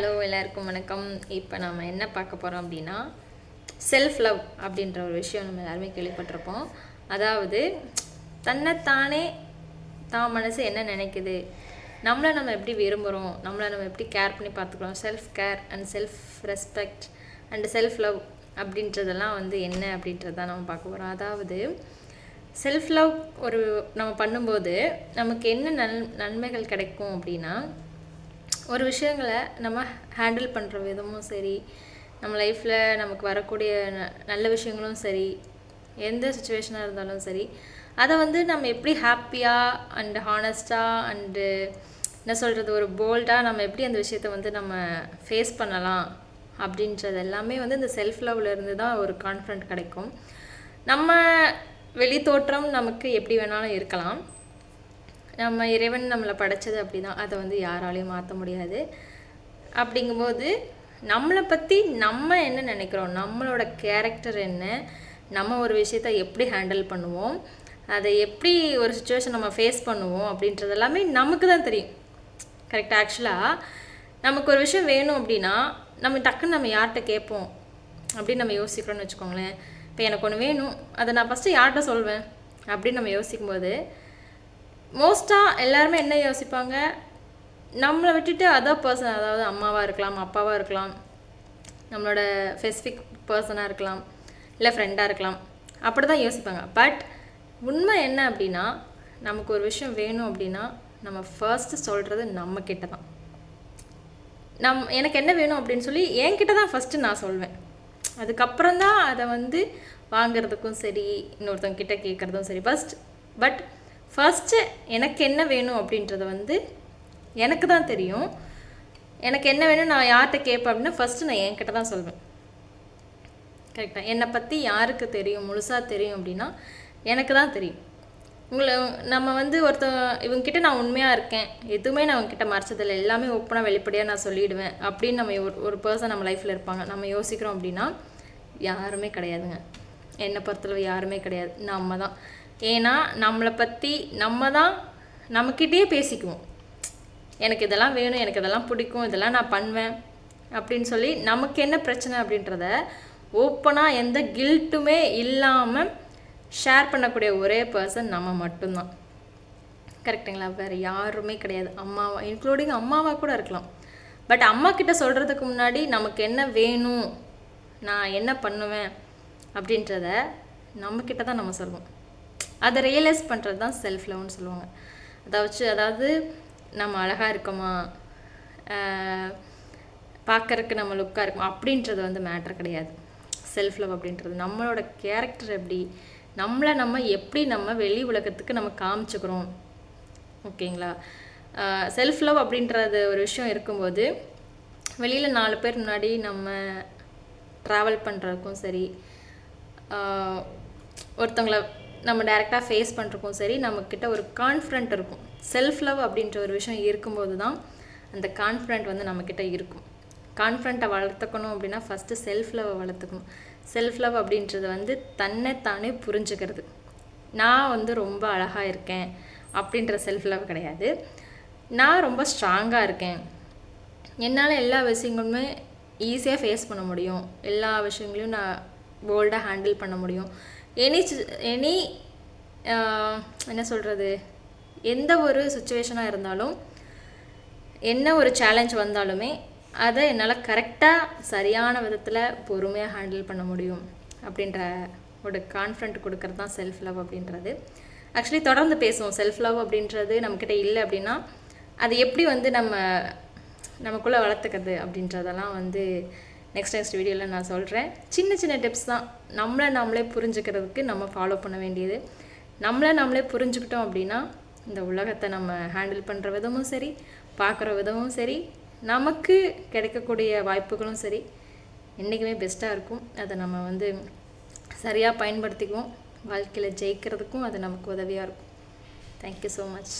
Hello எல்லாருக்கும் வணக்கம். இப்போ நம்ம என்ன பார்க்க போகிறோம் அப்படின்னா செல்ஃப் லவ் அப்படின்ற ஒரு விஷயம் நம்ம எல்லாருமே கேள்விப்பட்டிருப்போம். அதாவது தன்னைத்தானே தான் மனசு என்ன நினைக்குது, நம்மளை நம்ம எப்படி விரும்புகிறோம், நம்மளை நம்ம எப்படி கேர் பண்ணி பார்த்துக்கிறோம், self care and self respect and self love அப்படின்றதெல்லாம் என்ன அப்படின்றதான் நம்ம பார்க்க போகிறோம். அதாவது செல்ஃப் லவ் நம்ம பண்ணும்போது நமக்கு என்ன நன்மைகள் கிடைக்கும் அப்படின்னா, ஒரு விஷயங்களை நம்ம ஹேண்டில் பண்ணுற விதமும் சரி, நம்ம லைஃப்பில் நமக்கு வரக்கூடிய நல்ல விஷயங்களும் சரி, எந்த சுச்சுவேஷனாக இருந்தாலும் சரி, அதை நம்ம எப்படி ஹாப்பியாக அண்டு ஹானஸ்ட்டாக அண்டு என்ன சொல்கிறது, ஒரு போல்டாக நம்ம எப்படி அந்த விஷயத்தை நம்ம ஃபேஸ் பண்ணலாம் அப்படின்றது எல்லாமே இந்த செல்ஃப் லவ்லேருந்து தான் ஒரு கான்ஃபிடென்ட் கிடைக்கும். நம்ம வெளி தோற்றம் நமக்கு எப்படி வேணாலும் இருக்கலாம், நம்ம இறைவன் நம்மளை படைச்சது அப்படி தான், அதை யாராலையும் மாற்ற முடியாது. அப்படிங்கும்போது நம்மளை பற்றி நம்ம என்ன நினைக்கிறோம், நம்மளோட கேரக்டர் என்ன, நம்ம ஒரு விஷயத்தை எப்படி ஹேண்டில் பண்ணுவோம், அதை எப்படி ஒரு சுச்சுவேஷன் நம்ம ஃபேஸ் பண்ணுவோம் அப்படின்றது எல்லாமே நமக்கு தான் தெரியும். கரெக்டாக? ஆக்சுவலாக நமக்கு ஒரு விஷயம் வேணும் அப்படின்னா நம்ம டக்குன்னு நம்ம யார்கிட்ட கேட்போம் அப்படின்னு நம்ம யோசிக்கிறோன்னு வச்சுக்கோங்களேன். இப்போ எனக்கு ஒன்று வேணும், அதை நான் ஃபஸ்ட்டு யார்கிட்ட சொல்வேன் அப்படின்னு நம்ம யோசிக்கும்போது மோஸ்ட்டாக எல்லாருமே என்ன யோசிப்பாங்க, நம்மளை விட்டுட்டு அதர் பர்சன், அதாவது அம்மாவாக இருக்கலாம், அப்பாவாக இருக்கலாம், நம்மளோட ஸ்பெசிஃபிக் பர்சனாக இருக்கலாம், இல்லை ஃப்ரெண்டாக இருக்கலாம், அப்படி தான் யோசிப்பாங்க. பட் உண்மை என்ன அப்படின்னா, நமக்கு ஒரு விஷயம் வேணும் அப்படின்னா நம்ம ஃபர்ஸ்ட்டு சொல்கிறது நம்மக்கிட்ட தான். எனக்கு என்ன வேணும் அப்படின்னு சொல்லி என்கிட்ட தான் ஃபஸ்ட்டு நான் சொல்வேன். அதுக்கப்புறம் தான் அதை வாங்கிறதுக்கும் சரி, இன்னொருத்தவங்க கிட்ட கேட்குறதும் சரி. பட் ஃபஸ்ட்டு எனக்கு என்ன வேணும் அப்படின்றத எனக்கு தான் தெரியும். எனக்கு என்ன வேணும், நான் யார்கிட்ட கேட்பேன் அப்படின்னா ஃபஸ்ட்டு நான் என்கிட்ட தான் சொல்வேன். கரெக்டாக? என்னை பற்றி யாருக்கு தெரியும், முழுசாக தெரியும் அப்படின்னா எனக்கு தான் தெரியும். நம்ம இவங்ககிட்ட நான் உண்மையாக இருக்கேன், எதுவுமே நான் அவங்ககிட்ட மறைச்சதில்லை, எல்லாமே ஓப்பனாக வெளிப்படையாக நான் சொல்லிவிடுவேன் அப்படின்னு நம்ம ஒரு பர்சன் நம்ம லைஃப்பில் இருப்பாங்க. நம்ம யோசிக்கிறோம் அப்படின்னா யாருமே கிடையாதுங்க. என்னை பொறுத்தளவு யாருமே கிடையாது, நம்ம தான். ஏன்னா நம்மளை பற்றி நம்ம தான் நம்மக்கிட்டே பேசிக்குவோம். எனக்கு இதெல்லாம் வேணும், எனக்கு இதெல்லாம் பிடிக்கும், இதெல்லாம் நான் பண்ணுவேன் அப்படின்னு சொல்லி நமக்கு என்ன பிரச்சனை அப்படின்றத ஓப்பனாக எந்த கில்ட்டுமே இல்லாமல் ஷேர் பண்ணக்கூடிய ஒரே பர்சன் நம்ம மட்டும்தான். கரெக்டுங்களா? வேறு யாருமே கிடையாது. அம்மாவா, இன்க்ளூடிங் அம்மாவாக கூட இருக்கலாம். பட் அம்மா கிட்ட சொல்கிறதுக்கு முன்னாடி நமக்கு என்ன வேணும், நான் என்ன பண்ணுவேன் அப்படின்றத நம்மக்கிட்ட தான் நம்ம சொல்லுவோம். அதை ரியலைஸ் பண்ணுறது தான் செல்ஃப் லவ்னு சொல்லுவாங்க. அதாவது நம்ம அழகாக இருக்கோமா, பார்க்கறதுக்கு நம்ம லுக்காக இருக்குமா அப்படின்றது மேட்ரு கிடையாது. செல்ஃப் லவ் அப்படின்றது நம்மளோட கேரக்டர் எப்படி, நம்மளை நம்ம எப்படி நம்ம வெளி உலகத்துக்கு நம்ம காமிச்சுக்கிறோம். ஓகேங்களா? செல்ஃப் லவ் அப்படின்றது ஒரு விஷயம் இருக்கும்போது வெளியில் 4 பேர் முன்னாடி நம்ம ட்ராவல் பண்ணுறதுக்கும் சரி, ஒருத்தவங்களை நம்ம டைரெக்டாக ஃபேஸ் பண்ணுறக்கும் சரி, நம்மக்கிட்ட ஒரு கான்ஃபிடென்ட் இருக்கும். செல்ஃப் லவ் அப்படின்ற ஒரு விஷயம் இருக்கும்போது தான் அந்த கான்ஃபிடென்ட் நம்மக்கிட்ட இருக்கும். கான்ஃபிடென்ட்டை வளர்த்துக்கணும் அப்படின்னா ஃபஸ்ட்டு செல்ஃப் லவ்வை வளர்த்துக்கணும். செல்ஃப் லவ் அப்படின்றது தன்னைத்தானே புரிஞ்சுக்கிறது. நான் ரொம்ப அழகாக இருக்கேன் அப்படின்ற செல்ஃப் லவ் கிடையாது. நான் ரொம்ப ஸ்ட்ராங்காக இருக்கேன், என்னால் எல்லா விஷயங்களுமே ஈஸியாக ஃபேஸ் பண்ண முடியும், எல்லா விஷயங்களையும் நான் போல்டாக ஹேண்டில் பண்ண முடியும். எனி என்ன சொல்கிறது, எந்த ஒரு சுச்சுவேஷனாக இருந்தாலும், என்ன ஒரு சேலஞ்ச் வந்தாலுமே அதை என்னால் கரெக்டாக சரியான விதத்தில் பொறுமையாக ஹேண்டில் பண்ண முடியும் அப்படின்ற ஒரு கான்ஃபிடென்ட் கொடுக்கறது தான் செல்ஃப் லவ் அப்படின்றது. ஆக்சுவலி தொடர்ந்து பேசுவோம். செல்ஃப் லவ் அப்படின்றது நம்மக்கிட்ட இல்லை அப்படின்னா அது எப்படி நமக்குள்ளே வளர்த்துக்கிறது அப்படின்றதெல்லாம் நெக்ஸ்ட் வீடியோவில் நான் சொல்கிறேன். சின்ன டிப்ஸ் தான் நம்மளே புரிஞ்சுக்கிறதுக்கு நம்ம ஃபாலோ பண்ண வேண்டியது. நம்மளே புரிஞ்சுக்கிட்டோம் அப்படின்னா இந்த உலகத்தை நம்ம ஹேண்டில் பண்ணுற விதமும் சரி, பார்க்குற விதமும் சரி, நமக்கு கிடைக்கக்கூடிய வாய்ப்புகளும் சரி என்றைக்குமே பெஸ்ட்டாக இருக்கும். அதை நம்ம சரியாக பயன்படுத்திக்குவோம். வாழ்க்கையில் ஜெயிக்கிறதுக்கும் அது நமக்கு உதவியாக இருக்கும். Thank you so much.